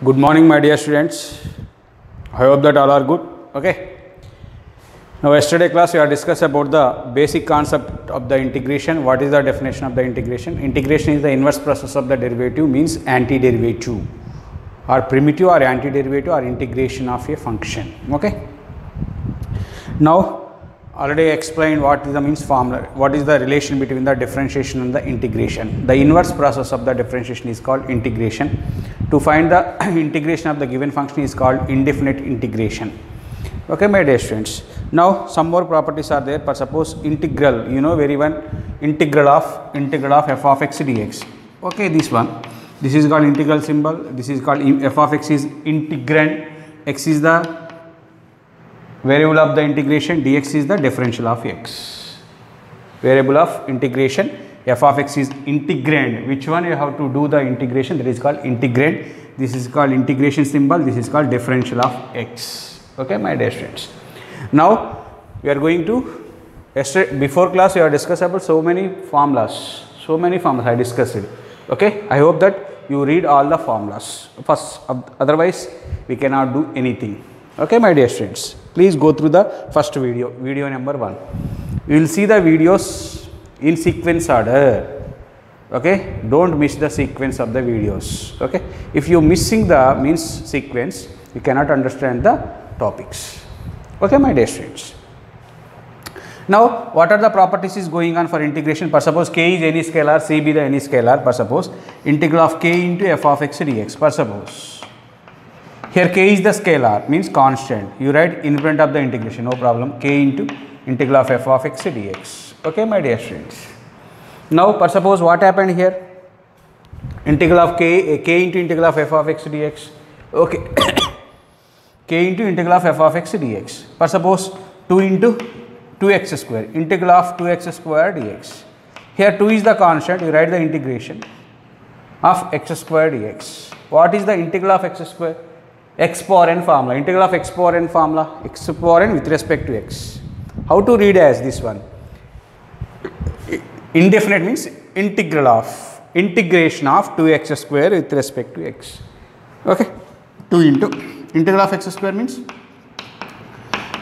Good morning, my dear students. I hope that all are good. Okay. Now, yesterday class we have discussed about the basic concept of the integration. What is the definition of the integration? Integration is the inverse process of the derivative, means antiderivative or primitive or antiderivative or integration of a function. Okay. Now, already explained what is the means formula, what is the relation between the differentiation and the integration. The inverse process of the differentiation is called integration. To find the integration of the given function is called indefinite integration. Okay, my dear students. Now, some more properties are there. For suppose integral, you know very well, integral of f of x dx. Okay, this one. This is called integral symbol. This is called f of x is integrand. X is the variable of the integration, dx is the differential of x. Variable of integration, f of x is integrand. Which one you have to do the integration? That is called integrand. This is called integration symbol. This is called differential of x. Okay, my dear students. Now we are going to, before class we have discussed about so many formulas. I discussed it. Okay, I hope that you read all the formulas first. Otherwise, we cannot do anything. Okay, my dear students. Please go through the first video number 1. You will see the videos in sequence order. Okay, don't miss the sequence of the videos. Okay, if you missing the means sequence, you cannot understand the topics. Okay, my dear students. Now, what are the properties is going on for integration? For suppose k is any scalar, c be the any scalar. For suppose integral of k into f of x dx. For suppose here k is the scalar, means constant. You write in front of the integration, no problem. K into integral of f of x dx. Okay, my dear students. Now, for suppose what happened here? Integral of k into integral of f of x dx. Okay. K into integral of f of x dx. For suppose 2 into 2x square. Integral of 2x square dx. Here 2 is the constant. You write the integration of x square dx. What is the integral of x square? X power n formula. Integral of x power n formula. X power n with respect to x. How to read as this one? Indefinite means integral of integration of 2x square with respect to x. Okay. 2 into integral of x square means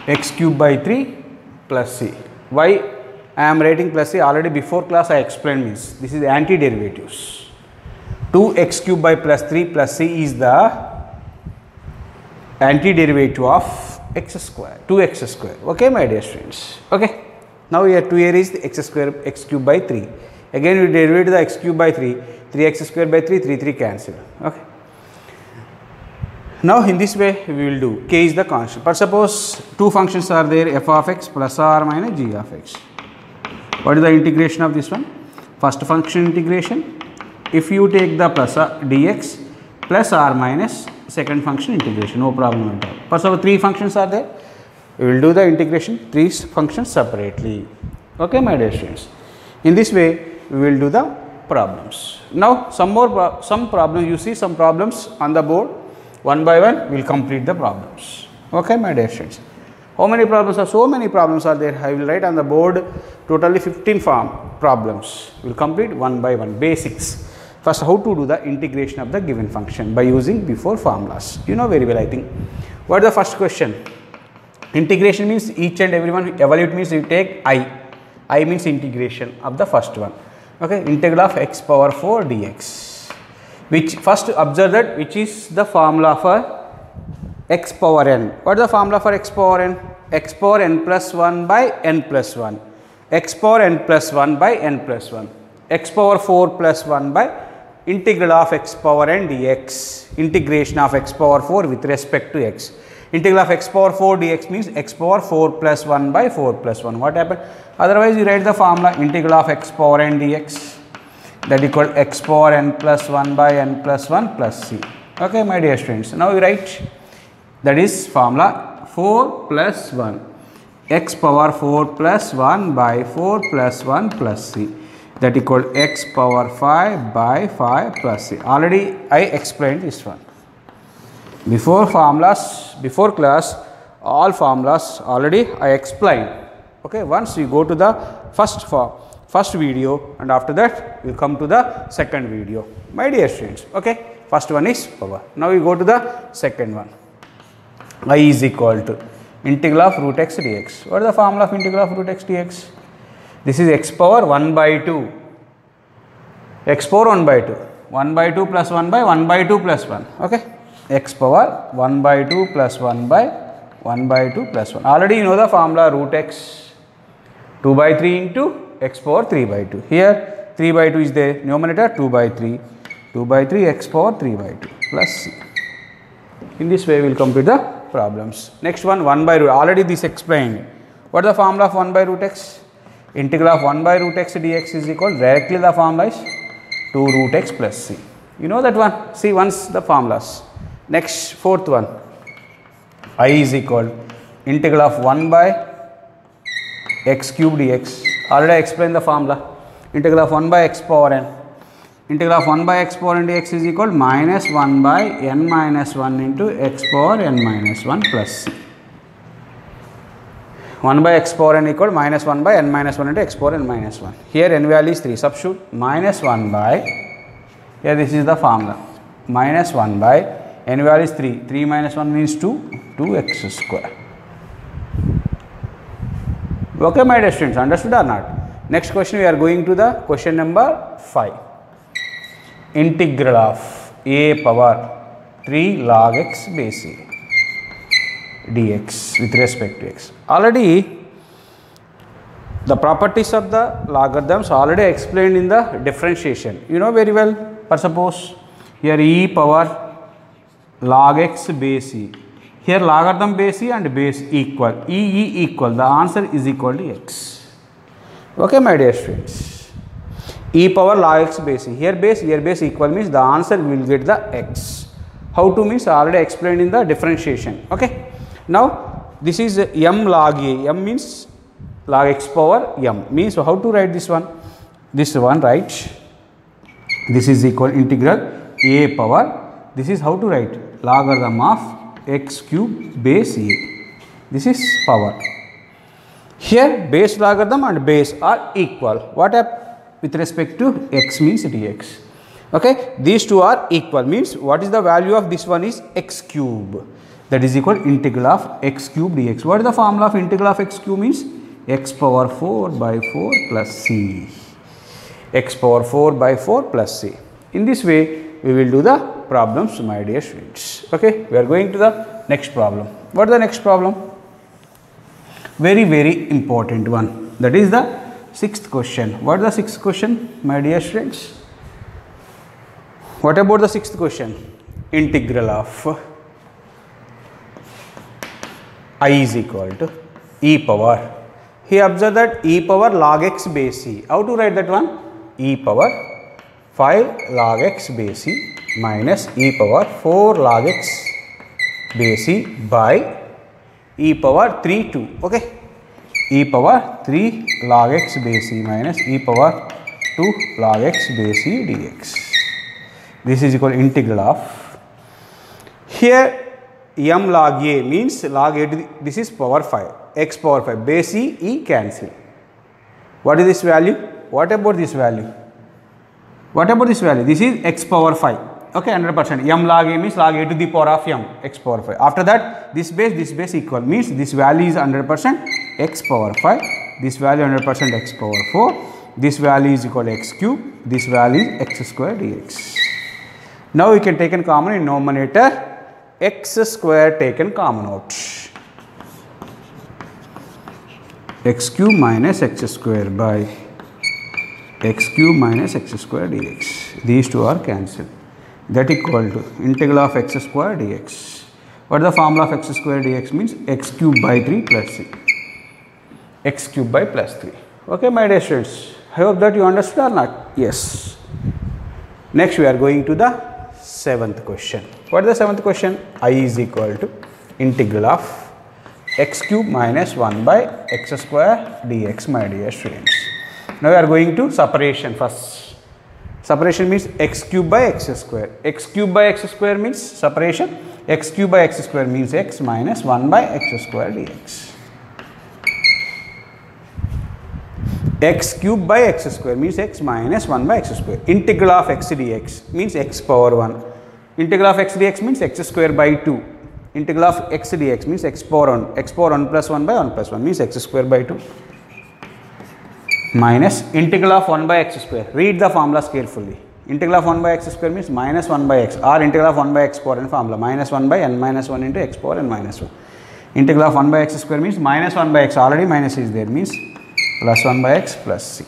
x cube by 3 plus c. Why I am writing plus c? Already before class I explained, means this is antiderivatives. 2x cube by plus 3 plus c is the antiderivative of x square, 2x square. Okay, my dear students. Okay. Now here 2 here is the x square, x cube by 3. Again we derivative the x cube by 3, 3x square by 3, 3 cancel. Okay. Now in this way we will do, k is the constant. But suppose two functions are there, f of x plus r minus g of x. What is the integration of this one? First function integration. If you take the plus dx plus r minus second function integration, no problem at all. For suppose 3 functions are there, we will do the integration 3 functions separately. Okay, my dear students. In this way we will do the problems. Now some problems, you see some problems on the board. One by one we will complete the problems. Okay, my dear students. How many problems are? So many problems are there. I will write on the board totally 15 problems. We will complete one by one. Basics. First, how to do the integration of the given function by using before formulas. You know very well, I think. What is the first question? Integration means each and every one. Evaluate means you take I. I means integration of the first one. Okay, integral of x power 4 dx. Which first observe that which is the formula for x power n. What is the formula for x power n? X power n plus 1 by n plus 1. X power n plus 1 by n plus 1. X power 4 plus 1 by integral of x power n dx. Integration of x power 4 with respect to x. Integral of x power 4 dx means x power 4 plus 1 by 4 plus 1. What happened? Otherwise, you write the formula integral of x power n dx. That equal x power n plus 1 by n plus 1 plus c. Okay, my dear students. Now you write, that is formula 4 plus 1. X power 4 plus 1 by 4 plus 1 plus c. That equal x power 5 by 5 plus c. Already I explained this one. Before formulas, before class, all formulas already I explained. Okay, once you go to the first video and after that we will come to the second video. My dear students, okay. First one is power. Now we go to the second one. I is equal to integral of root x dx. What is the formula of integral of root x dx? This is x power 1 by 2. X power 1 by 2. 1 by 2 plus 1 by 1 by 2 plus 1. Okay. X power 1 by 2 plus 1 by 1 by 2 plus 1. Already you know the formula root x 2 by 3 into x power 3 by 2. Here 3 by 2 is there. Numerator 2 by 3. 2 by 3 x power 3 by 2 plus c. In this way we will complete the problems. Next one 1 by root. Already this explained. What is the formula of 1 by root x? Integral of 1 by root x dx is equal, directly the formula is 2 root x plus c. You know that one. See once the formulas. Next fourth one. I is equal integral of 1 by x cube dx. Already I explained the formula. Integral of 1 by x power n. Integral of 1 by x power n dx is equal minus 1 by n minus 1 into x power n minus 1 plus c. 1 by x power n equal minus 1 by n minus 1 into x power n minus 1. Here n value is 3. Substitute minus 1 by, here this is the formula, minus 1 by n value is 3. 3 minus 1 means 2, 2x square. Okay, my dear students, understood or not? Next question, we are going to the question number 5. Integral of a power 3 log x base a dx with respect to x. Already the properties of the logarithms already explained in the differentiation. You know very well. For suppose here e power log x base e. Here logarithm base e and base equal. E equal. The answer is equal to x. Okay, my dear students. E power log x base e. Here base equal means the answer will get the x. How to means already explained in the differentiation. Okay. Now this is m log a. M means log x power m. Means how to write this one? This one, right? This is equal integral a power. This is how to write? Logarithm of x cube base a. This is power. Here base logarithm and base are equal. What happens with respect to x means dx. Okay, these two are equal means what is the value of this one is x cube. That is equal integral of x cube dx. What is the formula of integral of x cube means? X power 4 by 4 plus c. X power 4 by 4 plus c. In this way we will do the problems, my dear students. Okay, we are going to the next problem. What is the next problem? Very important one. That is the sixth question. What is the sixth question, my dear students? What about the sixth question? Integral of I is equal to e power. Here observe that e power log x base e. How to write that one? E power 5 log x base e minus e power 4 log x base e by e power 3 2. Okay. E power 3 log x base e minus e power 2 log x base e dx. This is equal integral of, here m log a means log a to the, this is power 5, x power 5, base e cancel. What is this value? What about this value? What about this value? This is x power 5. Okay, 100%. M log a means log a to the power of m, x power 5. After that, this base equal means this value is 100% x power 5. This value 100% x power 4. This value is equal to x cube. This value is x square dx. Now we can take in common in numerator. X square taken common out. X cube minus x square by x cube minus x square dx. These two are cancelled. That equal to integral of x square dx. What is the formula of x square dx means? X cube by 3 plus c. X cube by plus 3. Okay, my dear students. I hope that you understood or not? Yes. Next we are going to the seventh question. What is the seventh question? I is equal to integral of x cube minus 1 by x square dx, my dear students. Now we are going to separation first. Separation means x cube by x square. X cube by x square means separation. X cube by x square means x minus 1 by x square dx. X cube by x square means x minus 1 by x square. Integral of x dx means x power 1 Integral of x dx means x square by 2. Integral of x dx means x power 1 plus 1 by 1 plus 1 means x square by 2 minus integral of 1 by x square. Read the formulas carefully. Integral of 1 by x square means minus 1 by x, or integral of 1 by x power n formula minus 1 by n minus 1 into x power n minus 1. Integral of 1 by x square means minus 1 by x, already minus is there, means plus 1 by x plus c.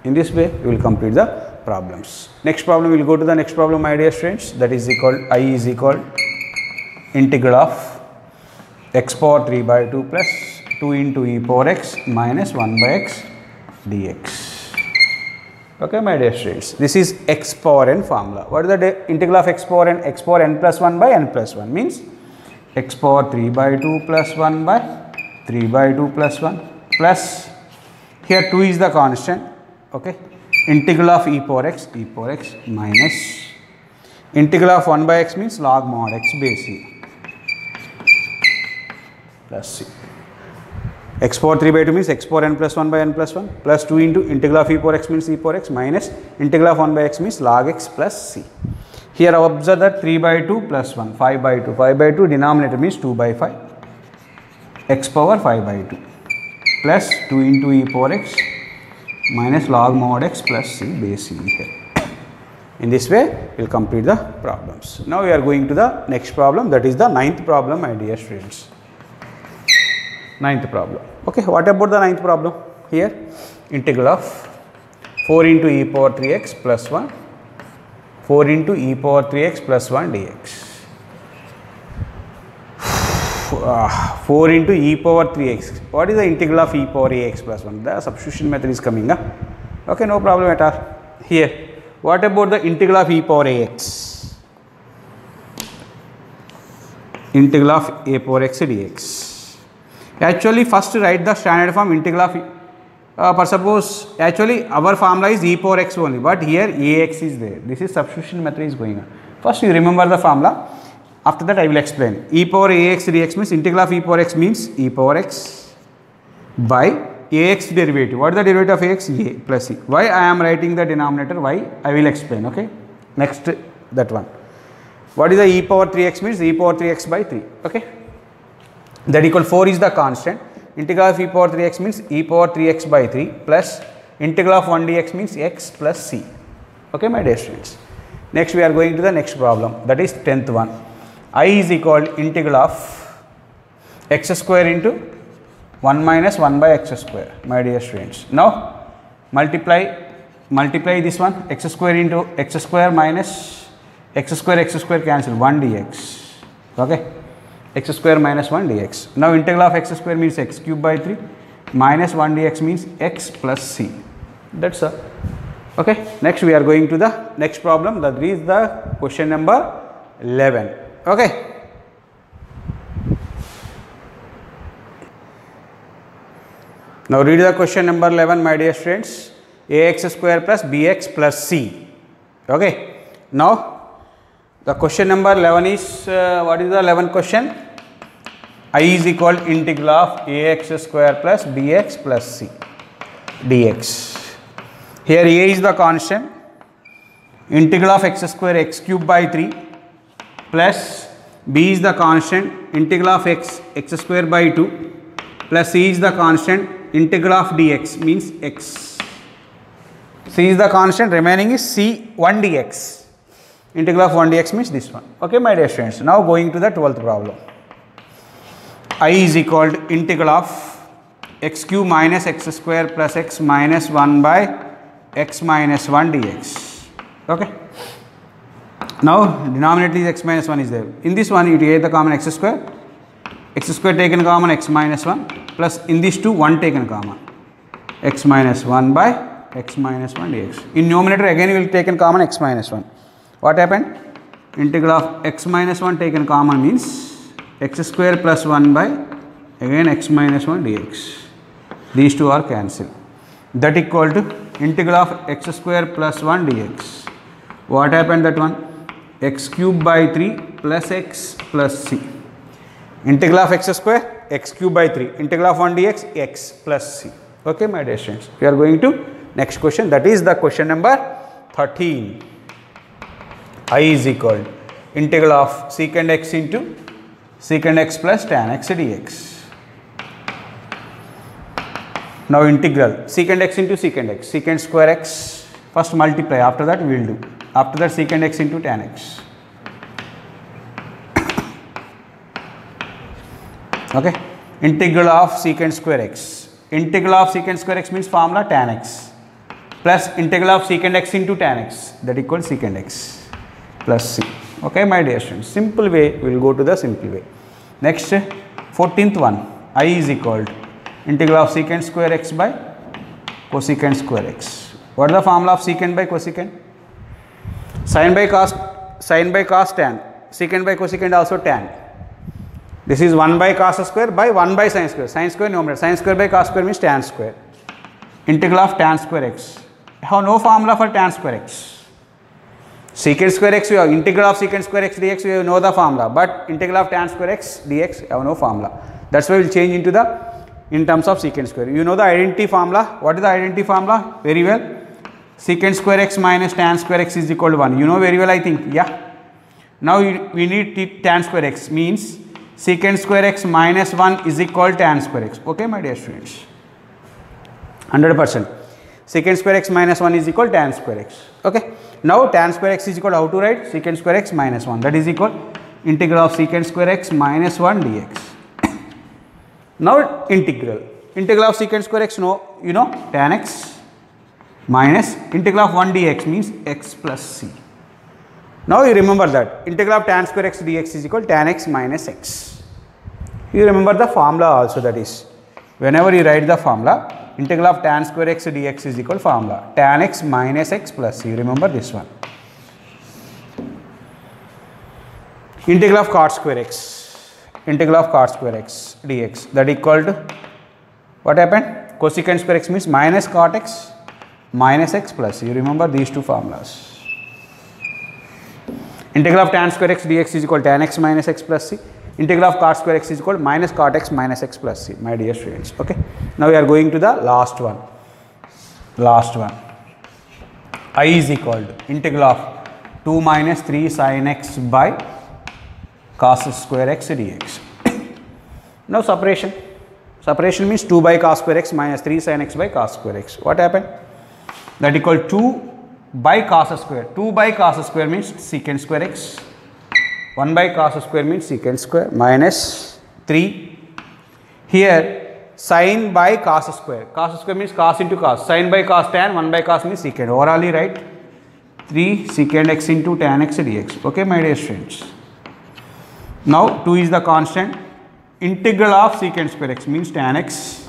In this way we will complete the problems. Next problem, we will go to the next problem, my dear students. That is equal, I is equal integral of x power 3 by 2 plus 2 into e power x minus 1 by x dx. Okay, my dear students, this is x power n formula. What is the integral of x power n? X power n plus 1 by n plus 1 means x power 3 by 2 plus 1 by 3 by 2 plus 1 plus, here 2 is the constant. Okay, integral of e power x minus integral of 1 by x means log mod x base e plus c. X power 3 by 2 means x power n plus 1 by n plus 1 plus 2 into integral of e power x means e power x minus integral of 1 by x means log x plus c. Here observe that 3 by 2 plus 1, 5 by 2. 5 by 2 denominator means 2 by 5 x power 5 by 2 plus 2 into e power x minus log mod x plus c base e here. In this way we will complete the problems. Now we are going to the next problem, that is the 9th problem, my dear students. 9th problem. Okay, what about the 9th problem? Here integral of 4 into e power 3x plus 1, 4 into e power 3x plus 1 dx. 4 into e power 3x. What is the integral of e power ax plus 1? The substitution method is coming. Okay, no problem at all. Here, what about the integral of e power ax? Integral of a power x dx. Actually, first write the standard form integral of, for suppose, actually our formula is e power x only, but here ax is there. This is substitution method is going on. First you remember the formula, after that I will explain. E power ax dx means integral of e power x means e power x by ax derivative. What is the derivative of ax? A plus e. Why I am writing the denominator? Why? I will explain. Okay. Next, that one. What is the e power 3x means? E power 3x by 3. Okay. That equal 4 is the constant. Integral of e power 3x means e power 3x by 3 plus integral of 1 dx means x plus c. Okay, my dear students. Next we are going to the next problem, that is 10th one. I is equal integral of x square into 1 minus 1 by x square, my dear students. Now multiply this one, x square into x square minus x square cancel, 1 dx. Okay, x square minus 1 dx. Now integral of x square means x cube by 3 minus 1 dx means x plus c. That's all. Okay. Next we are going to the next problem, that is the question number 11. Okay. Now read the question number 11, my dear students. Ax square plus bx plus c. Okay. Now the question number 11 is, what is the 11th question? I is equal integral of ax square plus bx plus c dx. Here a is the constant, integral of x square x cube by 3 plus b is the constant, integral of x square by 2 plus c is the constant, integral of dx means x. C is the constant, remaining is c 1 dx. Integral of 1 dx means this one. Okay, my dear students. Now going to the 12th problem. I is equal to integral of x cube minus x square plus x minus 1 by x minus 1 dx. Okay. Now denominator is x minus 1 is there. In this one you take the common x square taken common x minus 1 plus in this 2 1 taken common x minus 1 by x minus 1 dx. In numerator again we will taken common x minus 1. What happened? Integral of x minus 1 taken common means x square plus 1 by again x minus 1 dx. These two are cancelled. That equal to integral of x square plus 1 dx. What happened that one? X cube by 3 plus x plus c. Integral of x square x cube by 3. Integral of 1 dx x plus c. Okay, my dear students. We are going to next question, that is the question number 13. I is equal integral of secant x into secant x plus tan x dx. Now integral secant x into secant x, secant square x, first multiply, after that we will do, after that secant x into tan x. Okay, integral of secant square x, integral of secant square x means formula tan x plus integral of secant x into tan x, that equals secant x plus c. Okay, my dear students, simple way, we will go to the simple way. Next, 14th one, I is equal to integral of secant square x by cosecant square x. What is the formula of secant by cosecant? Sin by cos tan, secant by cosecant also tan. This is 1 by cos square by 1 by sin square numerator, sin square by cos square means tan square. Integral of tan square x. I have no formula for tan square x. Secant square x, you have integral of secant square x dx, you know the formula, but integral of tan square x dx, you have no formula. That's why we will change into the in terms of secant square. You know the identity formula. What is the identity formula? Very well. Secant square x minus tan square x is equal to 1. You know very well, I think. Yeah. Now we need tan square x, means secant square x minus 1 is equal to tan square x. Okay, my dear students. 100%. Secant square x minus 1 is equal to tan square x. Okay. Now tan square x is equal to how to write? Secant square x minus 1. That is equal integral of secant square x minus 1 dx. Now integral of secant square x, no, you know, tan x minus integral of 1 dx means x plus c. Now you remember that integral of tan square x dx is equal to tan x minus x. You remember the formula also, that is whenever you write the formula, integral of tan square x dx is equal to formula tan x minus x plus c. You remember this one. Integral of cot square x. Integral of cot square x dx, that equal to what happened? Cosecant square x means minus cot x minus x plus c. You remember these two formulas. Integral of tan square x dx is equal to tan x minus x plus c. Integral of cot square x is equal to minus cot x minus x plus c, my dear students. Okay. Now we are going to the last one. I is equal to integral of 2 minus 3 sin x by cos square x dx. Now separation. Separation means 2 by cos square x minus 3 sin x by cos square x. What happened? That equal 2 by cos square. 2 by cos square means secant square x. 1 by cos square means secant square minus 3. Here sin by cos square. Cos square means cos into cos. Sin by cos tan, 1 by cos means secant. Orally right? 3 secant x into tan x dx. Okay, my dear students. Now 2 is the constant. Integral of secant square x means tan x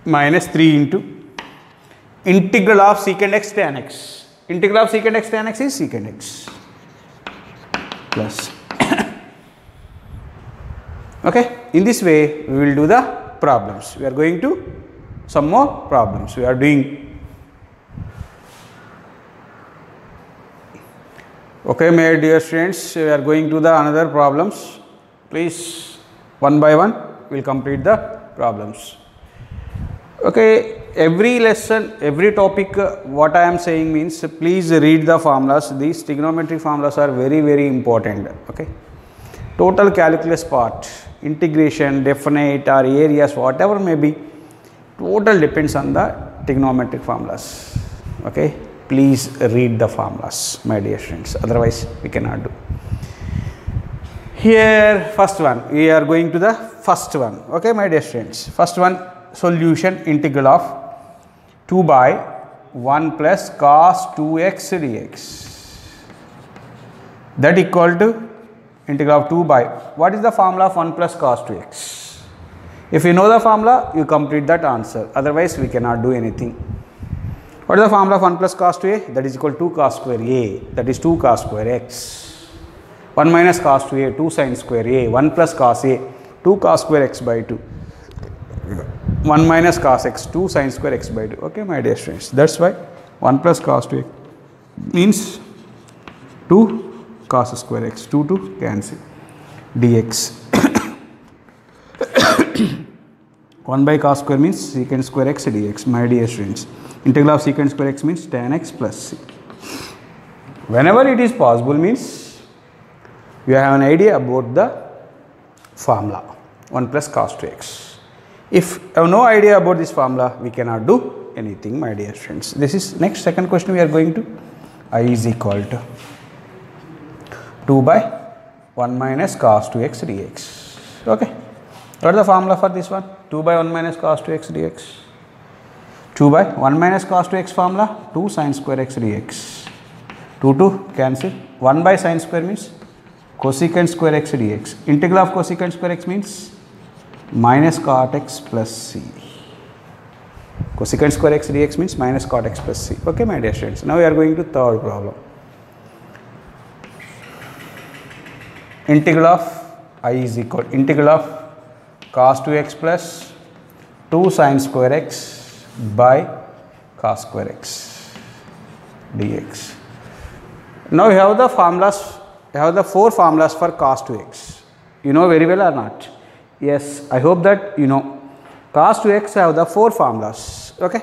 minus 3 into integral of secant x tan x. Integral of secant x tan x is secant x plus. Okay, in this way we will do the problems. We are going to some more problems. We are doing. Okay, my dear students, we are going to the another problems. Please, one by one, we will complete the problems. Okay, every lesson, every topic, what I am saying means, please read the formulas. These trigonometric formulas are very, very important. Okay, total calculus part, integration, definite or areas, whatever may be, total depends on the trigonometric formulas. Okay. Please read the formulas, my dear students, otherwise we cannot do. Here first one, we are going to the first one. Okay, my dear students, first one, solution integral of 2 by 1 plus cos 2x dx, that equal to integral of 2 by, what is the formula of 1 plus cos 2x? If you know the formula, you complete that answer, otherwise we cannot do anything. What is the formula of 1 plus cos 2a? That is equal to 2 cos square a, that is 2 cos square x. 1 minus cos 2a, 2 sin square a, 1 plus cos a, 2 cos square x by 2. 1 minus cos x, 2 sin square x by 2. Okay, my dear students. That's why 1 plus cos 2x means 2 cos square x, 2 to cancel dx. 1 by cos square means secant square x dx, my dear students. Integral of secant square x means tan x plus c. Whenever it is possible means We have an idea about the formula 1 plus cos 2x. If I have no idea about this formula, we cannot do anything, my dear friends. This is next second question we are going to. I is equal to 2 by 1 minus cos 2x dx. Okay. What is the formula for this one? 2 by 1 minus cos 2x dx. 2 by 1 minus cos 2x formula 2 sin square x dx. 2 cancel. 1 by sin square means cosecant square x dx. Integral of cosecant square x means minus cot x plus c. Cosecant square x dx means minus cot x plus c. Okay, my dear students. Now we are going to third problem. Integral of I is equal integral of cos 2x plus 2 sin square x by cos square x dx. Now we have the formulas. We have the 4 formulas for cos 2x. You know very well or not? Yes, I hope that you know. Cos 2x have the 4 formulas. Okay,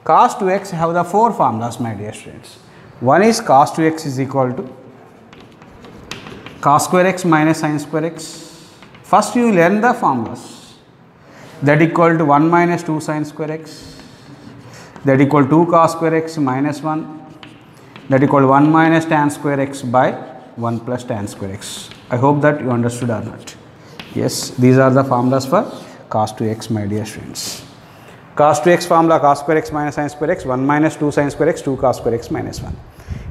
cos 2x have the 4 formulas, my dear students. One is cos 2x is equal to cos square x minus sin square x. First you learn the formulas. That equal to 1 minus 2 sin square x. That equal 2 cos square x minus 1. That equal 1 minus tan square x by 1 plus tan square x. I hope that you understood or not. Yes, these are the formulas for cos 2x, my dear students. Cos 2x formula cos square x minus sin square x, 1 minus 2 sin square x, 2 cos square x minus 1.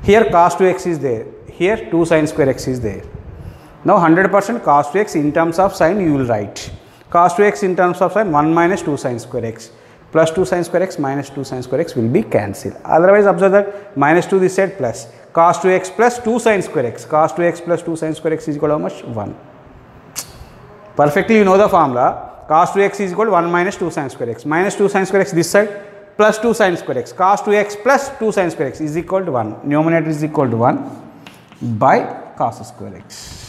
Here cos 2x is there, here 2 sin square x is there. Now 100% cos 2x in terms of sign you will write. Cos 2x in terms of sign 1 minus 2 sin square x plus 2 sin square x minus 2 sin square x will be cancelled. Otherwise observe that minus 2 this side plus cos 2x plus 2 sin square x. Cos 2x plus 2 sin square x is equal to how much? 1. Perfectly you know the formula. Cos 2x is equal to 1 minus 2 sin square x minus 2 sin square x this side plus 2 sin square x. Cos 2x plus 2 sin square x is equal to 1. Numerator is equal to 1 by cos square x.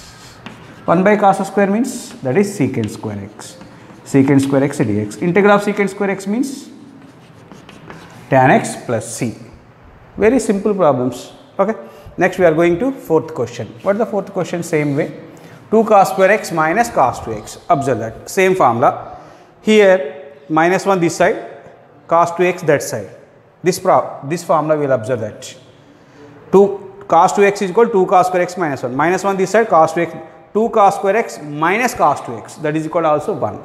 1 by cos square means that is secant square x. Secant square x dx. Integral of secant square x means tan x plus c. Very simple problems. Okay. Next we are going to fourth question. What is the fourth question? Same way. 2 cos square x minus cos 2x. Observe that. Same formula. Here minus 1 this side, cos 2x that side. This formula we will observe that. 2 cos 2x is equal to 2 cos square x minus 1. Minus 1 this side, cos 2x. 2 cos square x minus cos 2x. That is equal to also 1.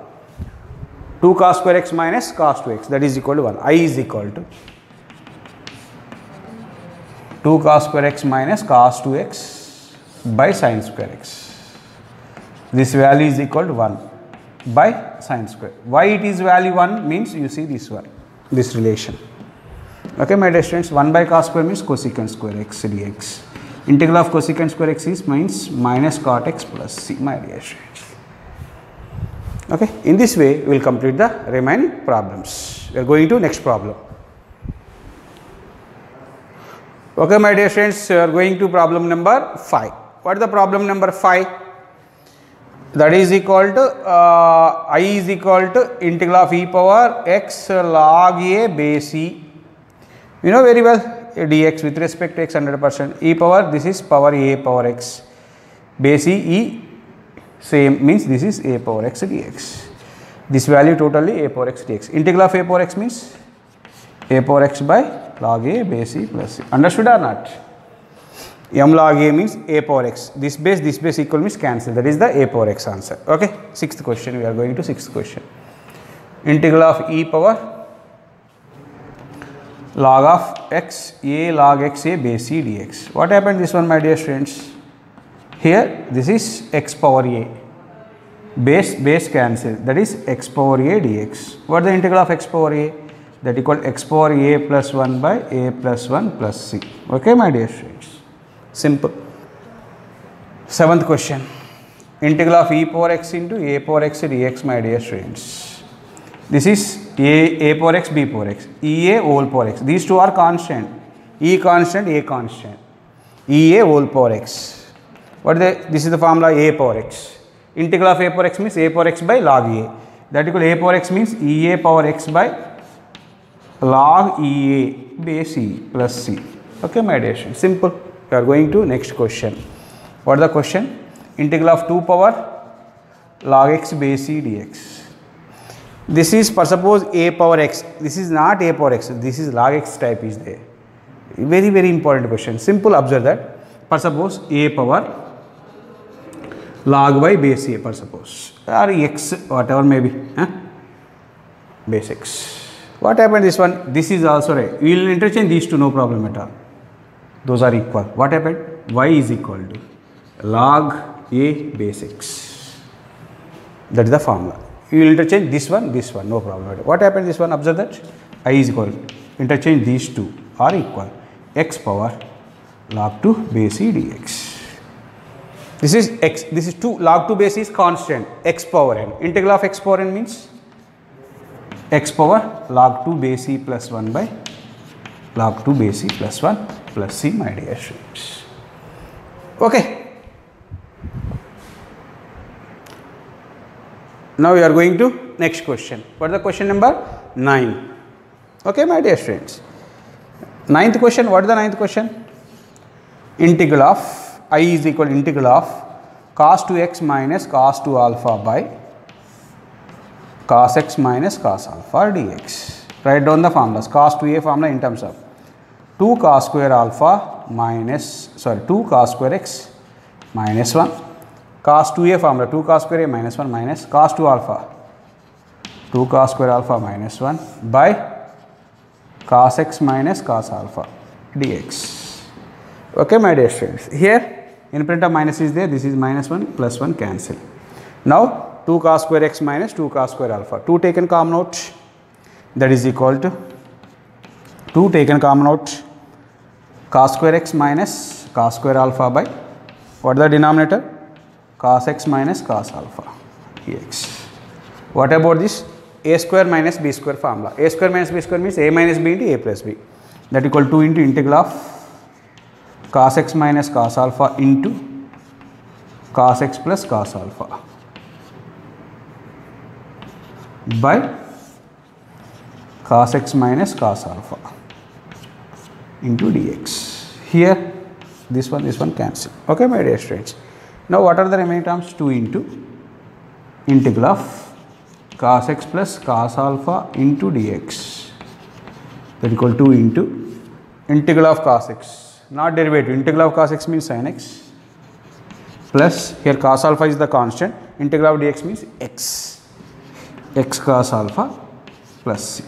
2 cos square x minus cos 2x. That is equal to 1. I is equal to 2 cos square x minus cos 2x by sin square x. This value is equal to 1 by sin square. Why it is value 1 means you see this one, this relation. Okay, my dear students, 1 by cos square means cosecant square x dx. Integral of cosecant square x is means minus cot x plus c, my dear students. Okay, in this way we will complete the remaining problems. We are going to next problem. Okay, my dear students, we are going to problem number 5. What is the problem number 5? That is equal to I is equal to integral of e power x log a base e. You know very well dx with respect to x 100%. E power, this is power a power x. Base e same means this is a power x dx. This value totally a power x dx. Integral of a power x means a power x by log a base e plus c. Understood or not? M log a means a power x. This base equal means cancel. That is the a power x answer. Okay. Sixth question. We are going to sixth question. Integral of e power log of x a log x a base e dx. What happened this one, my dear students? Here this is x power a. Base cancel. That is x power a dx. What is the integral of x power a? That equal x power a plus 1 by a plus 1 plus c. Okay, my dear students. Simple. Seventh question. Integral of e power x into a power x dx, my dear students. This is a power x, b power x, ea whole power x. These two are constant. E constant, a constant. Ea whole power x. What is this is the formula a power x. Integral of a power x means a power x by log a. That equal a power x means ea power x by log ea base e plus c. Okay, my dear students. Simple. We are going to next question. What is the question? integral of 2 power log x base c dx. This is for suppose a power x, this is not a power x, this is log x type is there. Very very important question. Simple, observe that. For suppose a power log y base a, for suppose, or x whatever may be, base x. What happened this one? This is also right. We will interchange these two, no problem at all. Those are equal. What happened? Y is equal to log a base x. That is the formula. We will interchange this one, no problem at all. What happened this one? Observe that. I is equal to, interchange these two are equal. X power log 2 base e dx. This is x, this is 2, log 2 base is constant, x power n. Integral of x power n means x power log 2 base e plus 1 by log 2 base e plus 1 plus c, my dear students. Okay. Now we are going to next question. What is the question number 9? Okay, my dear students. Ninth question, what is the ninth question? Integral of I is equal to integral of cos 2x minus cos 2 alpha by cos x minus cos alpha dx. Write down the formulas. Cos 2a formula in terms of 2 cos square alpha minus, 2 cos square x minus 1. Cos 2a formula 2 cos square a minus 1 minus cos 2 alpha 2 cos square alpha minus 1 by cos x minus cos alpha dx. Okay, my dear students. Here in front of minus is there, this is minus 1 plus 1 cancel. Now 2 cos square x minus 2 cos square alpha, 2 taken common out, that is equal to 2 taken common out cos square x minus cos square alpha by what is the denominator? Cos x minus cos alpha dx. What about this? A square minus b square formula. A square minus b square means a minus b into a plus b, that equal 2 into integral of cos x minus cos alpha into cos x plus cos alpha by cos x minus cos alpha into dx. Here this one cancel. Okay, my dear students. Now what are the remaining terms? 2 into integral of cos x plus cos alpha into dx, that equal 2 into integral of cos x, not derivative, integral of cos x means sin x, plus here cos alpha is the constant, integral of dx means x, x cos alpha plus c.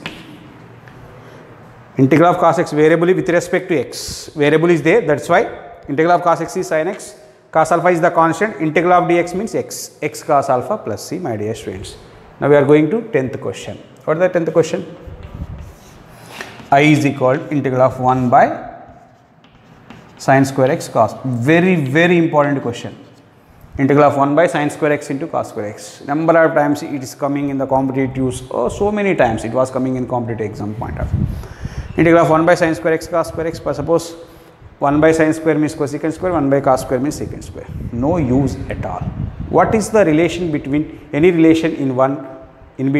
Integral of cos x variable with respect to x, variable is there, that is why integral of cos x is sin x, cos alpha is the constant, integral of dx means x, x cos alpha plus c, my dear students. Now we are going to 10th question. What is the 10th question? I is equal to integral of 1 by sin square x cos. Very very important question. Integral of 1 by sin square x into cos square x. Number of times it is coming in the competitives. Oh, so many times it was coming in competitive exam point of view. Integral of 1 by sin square x cos square x. Suppose 1 by sin square means cosecant square, 1 by cos square means secant square. No use at all. What is the relation between any relation in one in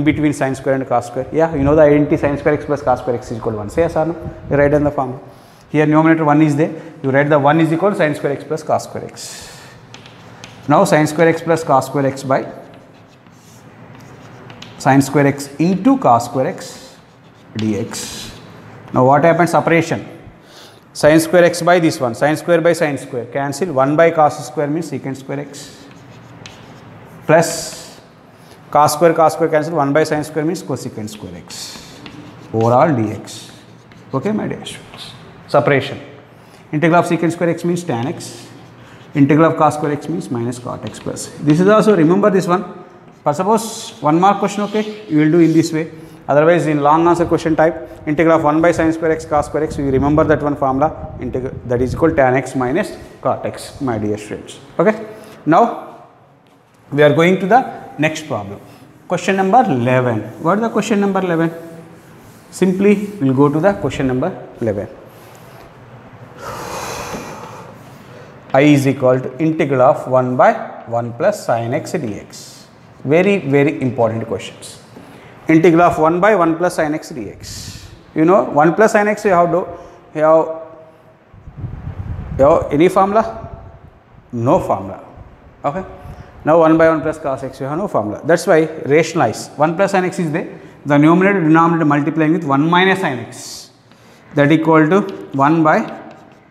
between sin square and cos square? Yeah, you know the identity sin square x plus cos square x is equal to 1. Say yes or no? You write in the formula. Here numerator 1 is there. You write the 1 is equal to sin square x plus cos square x. Now sin square x plus cos square x by sin square x into cos square x dx. Now what happens? Separation. Sin square x by this one, sin square by sin square, cancel. 1 by cos square means secant square x plus cos square cancel, 1 by sin square means cosecant square x overall dx. Okay, my dear students. Separation. Integral of secant square x means tan x, integral of cos square x means minus cot x plus. This is also, remember this one. For suppose 1 mark question, okay, you will do in this way. Otherwise, in long answer question type, integral of 1 by sin square x cos square x, you remember that one formula, that is equal to tan x minus cot x, my dear students. Okay. Now we are going to the next problem. Question number 11. What is the question number 11? Simply we will go to the question number 11. I is equal to integral of 1 by 1 plus sin x dx. Very very important questions. Integral of 1 by 1 plus sin x dx. You know 1 plus sin x, you have any formula? no formula. Okay. Now 1 by 1 plus cos x, you have no formula. That's why rationalize. 1 plus sin x is there. The numerator denominator multiplying with 1 minus sin x. That equal to 1 by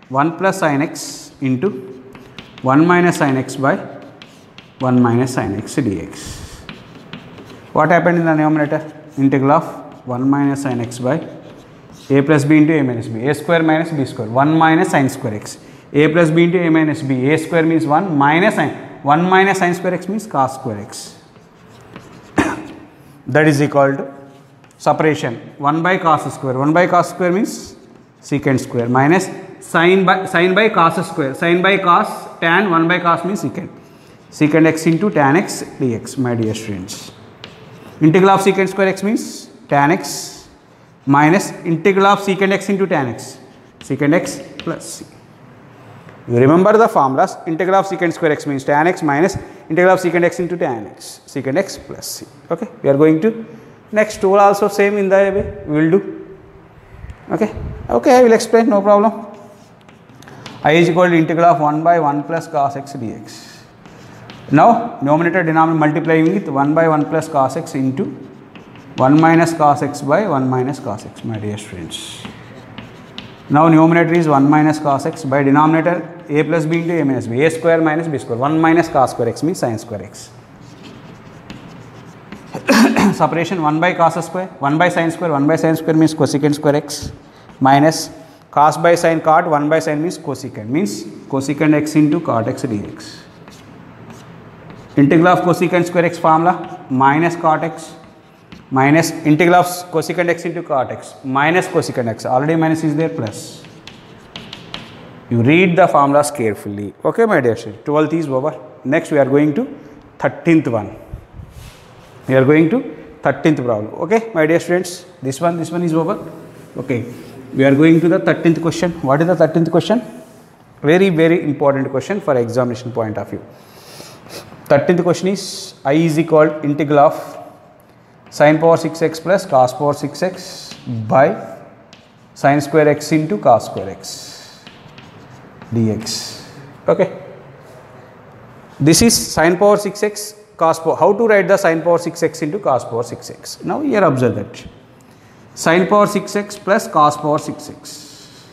1 plus sin x into 1 minus sin x by 1 minus sin x dx. What happened in the numerator? Integral of 1 minus sin x by a plus b into a minus b. A square minus b square. 1 minus sin square x. A plus b into a minus b. A square means 1 minus sin. 1 minus sin square x means cos square x. That is equal to separation 1 by cos square. 1 by cos square means secant square minus sin by cos square. Sin by cos tan 1 by cos means secant. Secant x into tan x dx, my dear students. Integral of secant square x means tan x minus integral of secant x into tan x. Secant x plus c. You remember the formulas. Integral of secant square x means tan x minus integral of secant x into tan x. Secant x plus c. Okay. We are going to next tool also same in the way we will do. Okay. Okay. I will explain. No problem. I is equal to integral of 1 by 1 plus cos x dx. Now numerator denominator multiplying with 1 by 1 plus cos x into 1 minus cos x by 1 minus cos x, my dear students. Now numerator is 1 minus cos x by denominator a plus b into a minus b. A square minus b square. 1 minus cos square x means sin square x. Separation 1 by cos square, 1 by sin square. 1 by sin square means cosecant square x minus cos by sin cot. 1 by sin means cosecant x into cot x dx. Integral of cosecant square x formula minus cot x minus integral of cosecant x into cot x minus cosecant x. Already minus is there plus. You read the formulas carefully. Okay, my dear students. 12th is over. Next we are going to 13th one. We are going to 13th problem. Okay, my dear students. This one is over. Okay. We are going to the 13th question. What is the 13th question? Very, very important question for examination point of view. 13th question is I is equal to integral of sin power 6x plus cos power 6x by sin square x into cos square x dx. Okay. This is sin power 6x cos power. How to write the sin power 6x into cos power 6x? Now here observe that. Sin power 6x plus cos power 6x.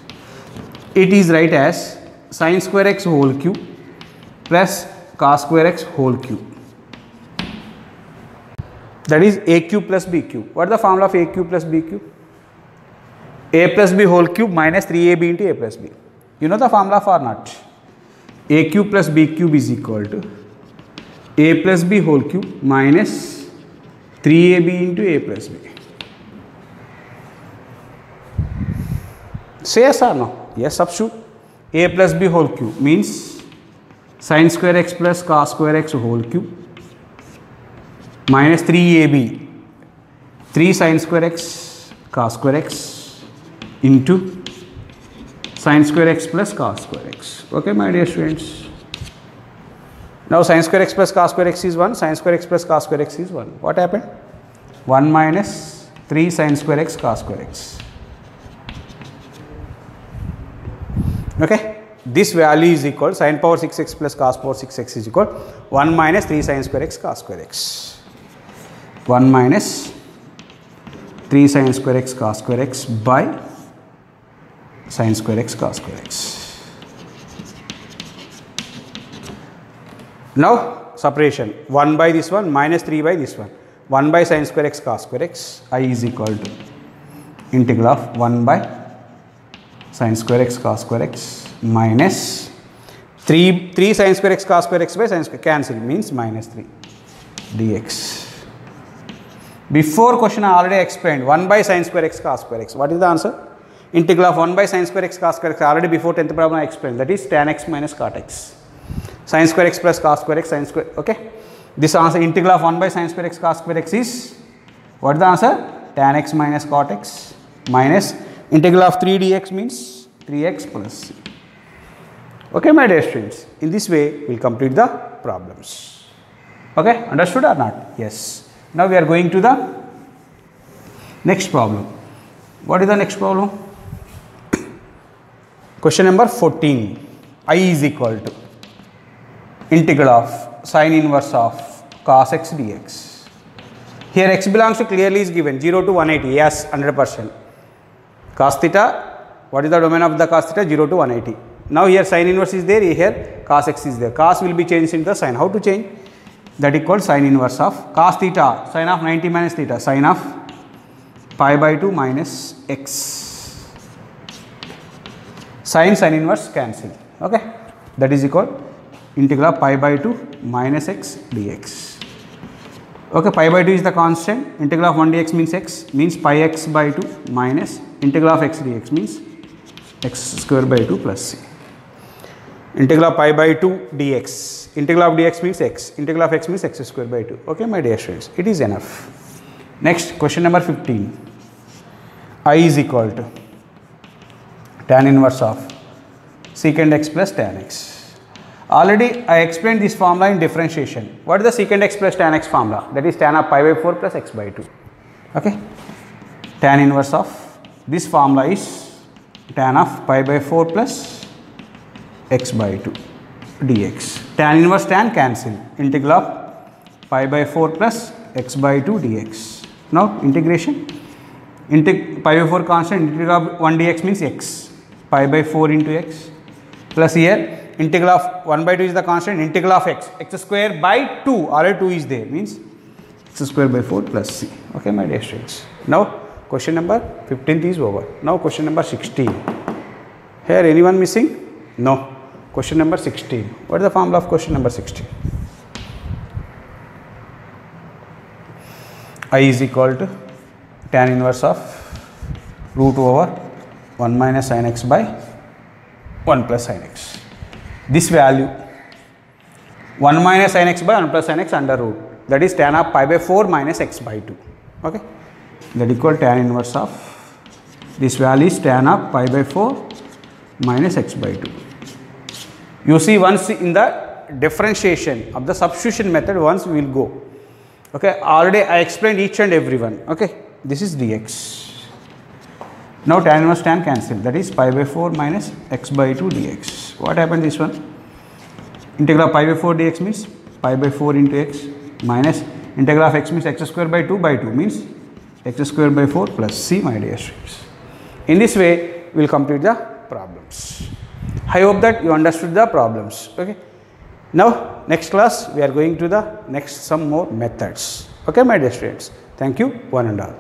It is write as sin square x whole cube plus cos square x whole cube. That is a cube plus b cube. What is the formula of a cube plus b cube? A plus b whole cube minus 3ab into a plus b. You know the formula for not? A cube plus b cube is equal to a plus b whole cube minus 3ab into a plus b. Say yes or no? Yes, substitute. A plus b whole cube means sin square x plus cos square x whole cube minus 3ab, 3 sin square x cos square x into sin square x plus cos square x. Okay, my dear students. Now sin square x plus cos square x is 1, sin square x plus cos square x is 1. What happened? 1 minus 3 sin square x cos square x. Okay. This value is equal sin power 6x plus cos power 6x is equal 1 minus 3 sin square x cos square x. 1 minus 3 sin square x cos square x by sin square x cos square x. Now separation 1 by this one minus 3 by this one. 1 by sin square x cos square x. I is equal to integral of 1 by sin square x cos square x minus 3 sin square x cos square x by sin square cancel means minus 3 dx. Before question I already explained 1 by sin square x cos square x. What is the answer? Integral of 1 by sin square x cos square x already before 10th problem I explained, that is tan x minus cot x. Sin square x plus cos square x sin square. Okay. This answer integral of 1 by sin square x cos square x is what is the answer? Tan x minus cot x minus integral of 3 dx means 3x plus c. Okay, my dear students. In this way we will complete the problems. Okay, understood or not? Yes. Now we are going to the next problem. What is the next problem? Question number 14. I is equal to integral of sine inverse of cos x dx. Here x belongs to clearly is given 0 to 180, yes, 100%. Cos theta, what is the domain of the cos theta? 0 to 180. Now here sine inverse is there, here cos x is there. Cos will be changed into the sine. How to change? That equals sine inverse of cos theta, sine of 90 minus theta, sine of pi by 2 minus x. Sine inverse cancel. Okay, that is equal integral of pi by 2 minus x dx. Okay, pi by 2 is the constant, integral of 1 dx means x, means pi x by 2 minus integral of x dx means x square by 2 plus c. Integral of pi by 2 dx, integral of dx means x, integral of x means x square by 2. Okay, my dear students, it is enough. Next, question number 15. I is equal to tan inverse of secant x plus tan x. Already I explained this formula in differentiation. What is the secant x plus tan x formula? That is tan of pi by 4 plus x by 2. Okay. Tan inverse of this formula is tan of pi by 4 plus x by 2 dx. Tan inverse tan cancel. Integral of pi by 4 plus x by 2 dx. Now integration. Pi by 4 constant, integral of 1 dx means x. Pi by 4 into x plus here integral of 1 by 2 is the constant, integral of x square by 2, already 2 is there, means x square by 4 plus c. Okay, my dear students. Now question number 15 is over. Now question number 16. Here anyone missing? No. Question number 16. What is the formula of question number 16? I is equal to tan inverse of root over 1 minus sin x by 1 plus sin x. This value 1 minus sin x by 1 plus sin x under root, that is tan of pi by 4 minus x by 2. Okay, that equal tan inverse of this value is tan of pi by 4 minus x by 2. You see, once in the differentiation of the substitution method, once we will go. Okay, already I explained each and every one. Okay, this is dx. Now tan inverse tan cancel, that is pi by 4 minus x by 2 dx. What happened this one? Integral of pi by 4 dx means pi by 4 into x minus integral of x means x square by 2 means x square by 4 plus c, my dear students. In this way we will complete the problems. I hope that you understood the problems. Okay. Now next class we are going to the next some more methods. Okay, my dear students. Thank you one and all.